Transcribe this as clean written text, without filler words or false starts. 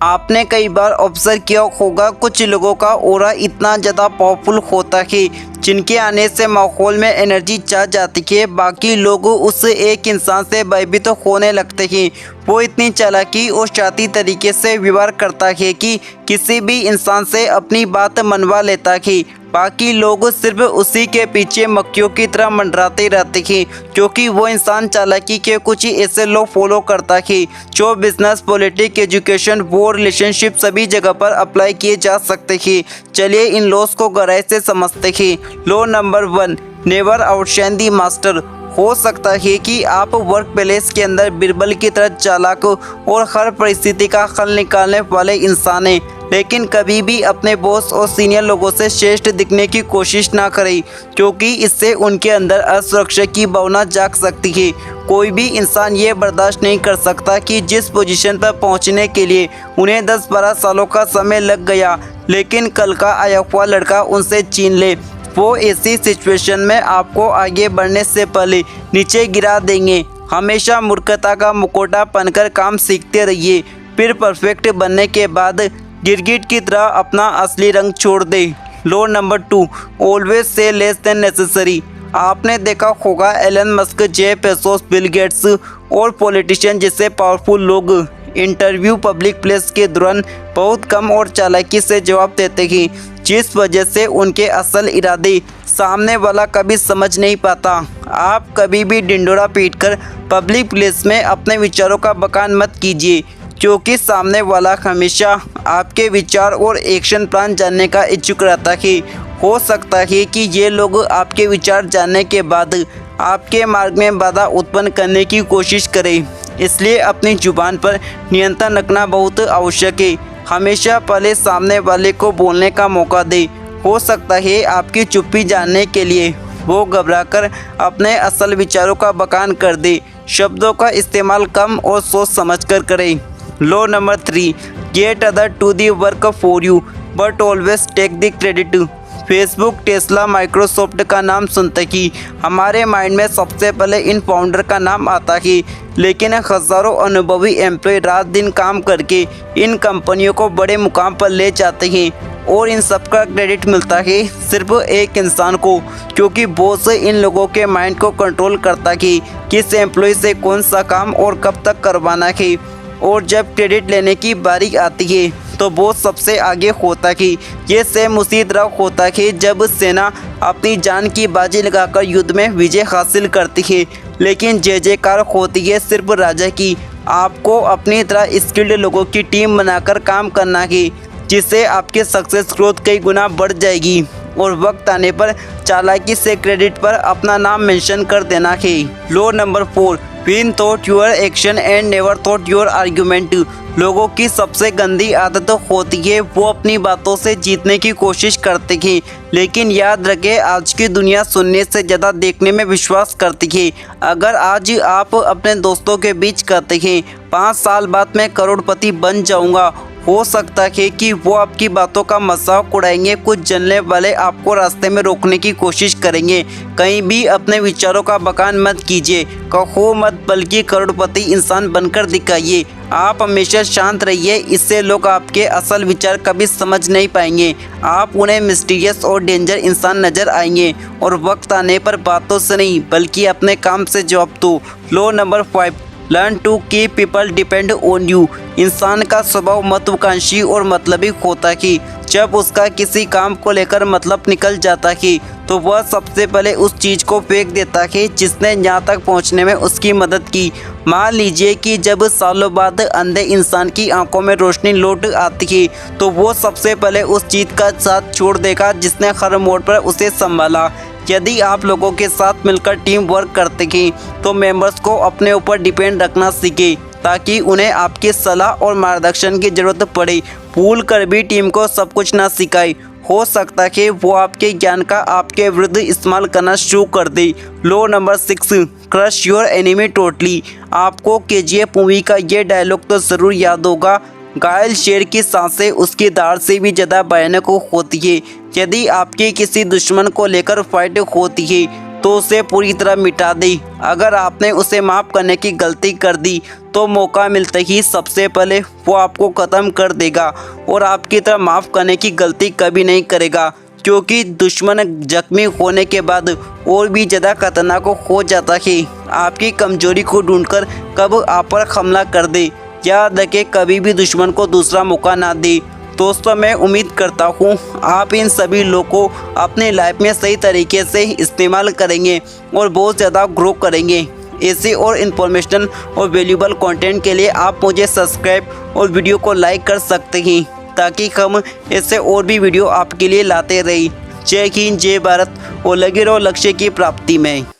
आपने कई बार ऑब्जर्व किया होगा कुछ लोगों का ऑरा इतना ज़्यादा पावरफुल होता है जिनके आने से माहौल में एनर्जी छा जाती है। बाकी लोग उस एक इंसान से भयभीत होने लगते हैं। वो इतनी चालाकी और शाती तरीके से व्यवहार करता है कि किसी भी इंसान से अपनी बात मनवा लेता है। बाकी लोग सिर्फ उसी के पीछे मक्खियों की तरह मंडराते रहते हैं क्योंकि वो इंसान चालाकी के कुछ ही ऐसे लोग फॉलो करता है जो बिजनेस, पॉलिटिक्स, एजुकेशन, वो रिलेशनशिप सभी जगह पर अप्लाई किए जा सकते हैं। चलिए इन लॉस को गहराई से समझते हैं। Law number 1, never outshine the master. हो सकता है कि आप वर्क प्लेस के अंदर बिरबल की तरह चालाक और हर परिस्थिति का हल निकालने वाले इंसान हैं, लेकिन कभी भी अपने बॉस और सीनियर लोगों से श्रेष्ठ दिखने की कोशिश ना करें क्योंकि इससे उनके अंदर असुरक्षा की भावना जाग सकती है। कोई भी इंसान ये बर्दाश्त नहीं कर सकता कि जिस पोजीशन पर पहुंचने के लिए उन्हें 10-12 सालों का समय लग गया, लेकिन कल का आया हुआ लड़का उनसे छीन ले। वो ऐसी सिचुएशन में आपको आगे बढ़ने से पहले नीचे गिरा देंगे। हमेशा मूर्खता का मुखौटा पहनकर काम सीखते रहिए, फिर परफेक्ट बनने के बाद गिरगिट की तरह अपना असली रंग छोड़ दे। Law number 2, always say less than necessary. आपने देखा होगा Elon Musk, Jeff Bezos, Bill Gates और पॉलिटिशियन जैसे पावरफुल लोग इंटरव्यू पब्लिक प्लेस के दौरान बहुत कम और चालाकी से जवाब देते हैं, जिस वजह से उनके असल इरादे सामने वाला कभी समझ नहीं पाता। आप कभी भी डिंडोरा पीटकर पब्लिक प्लेस में अपने विचारों का बखान मत कीजिए क्योंकि सामने वाला हमेशा आपके विचार और एक्शन प्लान जानने का इच्छुक रहता है। हो सकता है कि ये लोग आपके विचार जानने के बाद आपके मार्ग में बाधा उत्पन्न करने की कोशिश करें, इसलिए अपनी जुबान पर नियंत्रण रखना बहुत आवश्यक है। हमेशा पहले सामने वाले को बोलने का मौका दे। हो सकता है आपकी चुप्पी जानने के लिए वो घबराकर अपने असल विचारों का बखान कर दे। शब्दों का इस्तेमाल कम और सोच समझकर करें। Law number 3, get other to the work for you but always take the credit. Facebook, Tesla, Microsoft का नाम सुनते ही हमारे माइंड में सबसे पहले इन फाउंडर का नाम आता है, लेकिन हज़ारों अनुभवी एम्प्लॉय रात दिन काम करके इन कंपनियों को बड़े मुकाम पर ले जाते हैं और इन सब का क्रेडिट मिलता है सिर्फ एक इंसान को, क्योंकि बॉस इन लोगों के माइंड को कंट्रोल करता है किस एम्प्लॉय से कौन सा काम और कब तक करवाना है। और जब क्रेडिट लेने की बारी आती है तो बॉस सबसे आगे होता है। ये सेम उसी तरह होता है जब सेना अपनी जान की बाजी लगाकर युद्ध में विजय हासिल करती है, लेकिन जय जयकार होती है सिर्फ राजा की। आपको अपनी तरह स्किल्ड लोगों की टीम बनाकर काम करना है, जिससे आपके सक्सेस ग्रोथ कई गुना बढ़ जाएगी और वक्त आने पर चालाकी से क्रेडिट पर अपना नाम मेंशन कर देना है। Law number 4, win thought your action and never thought your argument. लोगों की सबसे गंदी आदत होती है वो अपनी बातों से जीतने की कोशिश करते हैं, लेकिन याद रखें आज की दुनिया सुनने से ज़्यादा देखने में विश्वास करती है। अगर आज आप अपने दोस्तों के बीच कहते हैं 5 साल बाद मैं करोड़पति बन जाऊंगा, हो सकता है कि वो आपकी बातों का मजाक उड़ाएंगे। कुछ जलने वाले आपको रास्ते में रोकने की कोशिश करेंगे। कहीं भी अपने विचारों का बखान मत कीजिए, कहो मत, बल्कि करोड़पति इंसान बनकर दिखाइए। आप हमेशा शांत रहिए, इससे लोग आपके असल विचार कभी समझ नहीं पाएंगे। आप उन्हें मिस्टीरियस और डेंजर इंसान नजर आएंगे और वक्त आने पर बातों से नहीं बल्कि अपने काम से जवाब दो। Law number 5, learn to keep people depend on you. इंसान का स्वभाव महत्वाकांक्षी और मतलबी होता है। जब उसका किसी काम को लेकर मतलब निकल जाता है तो वह सबसे पहले उस चीज़ को फेंक देता है जिसने यहाँ तक पहुँचने में उसकी मदद की। मान लीजिए कि जब सालों बाद अंधे इंसान की आंखों में रोशनी लौट आती है तो वो सबसे पहले उस चीज़ का साथ छोड़ देगा जिसने हर मोड़ पर उसे संभाला। यदि आप लोगों के साथ मिलकर टीम वर्क करते हैं तो मेंबर्स को अपने ऊपर डिपेंड रखना सीखें ताकि उन्हें आपकी सलाह और मार्गदर्शन की ज़रूरत पड़े। भूल कर भी टीम को सब कुछ ना सिखाए, हो सकता है वो आपके ज्ञान का आपके विरुद्ध इस्तेमाल करना शुरू कर दे। Law number 6, crush your enemy totally. आपको केजीएफ मूवी का ये डायलॉग तो ज़रूर याद होगा, घायल शेर की सांसें उसकी दाढ़ से भी ज़्यादा भयानक होती है। यदि आपकी किसी दुश्मन को लेकर फाइट होती है तो उसे पूरी तरह मिटा दे। अगर आपने उसे माफ़ करने की गलती कर दी तो मौका मिलते ही सबसे पहले वो आपको ख़त्म कर देगा और आपकी तरह माफ़ करने की गलती कभी नहीं करेगा, क्योंकि दुश्मन जख्मी होने के बाद और भी ज़्यादा खतरनाक हो जाता है। आपकी कमजोरी को ढूंढकर कब आप पर हमला कर दे। याद रखें, कभी भी दुश्मन को दूसरा मौका ना दे। दोस्तों, मैं उम्मीद करता हूँ आप इन सभी लोगों को अपने लाइफ में सही तरीके से इस्तेमाल करेंगे और बहुत ज़्यादा ग्रो करेंगे। ऐसे और इन्फॉर्मेशनल और वैल्यूबल कंटेंट के लिए आप मुझे सब्सक्राइब और वीडियो को लाइक कर सकते हैं, ताकि हम ऐसे और भी वीडियो आपके लिए लाते रहें। जय हिंद, जय भारत और लगे रहो लक्ष्य की प्राप्ति में।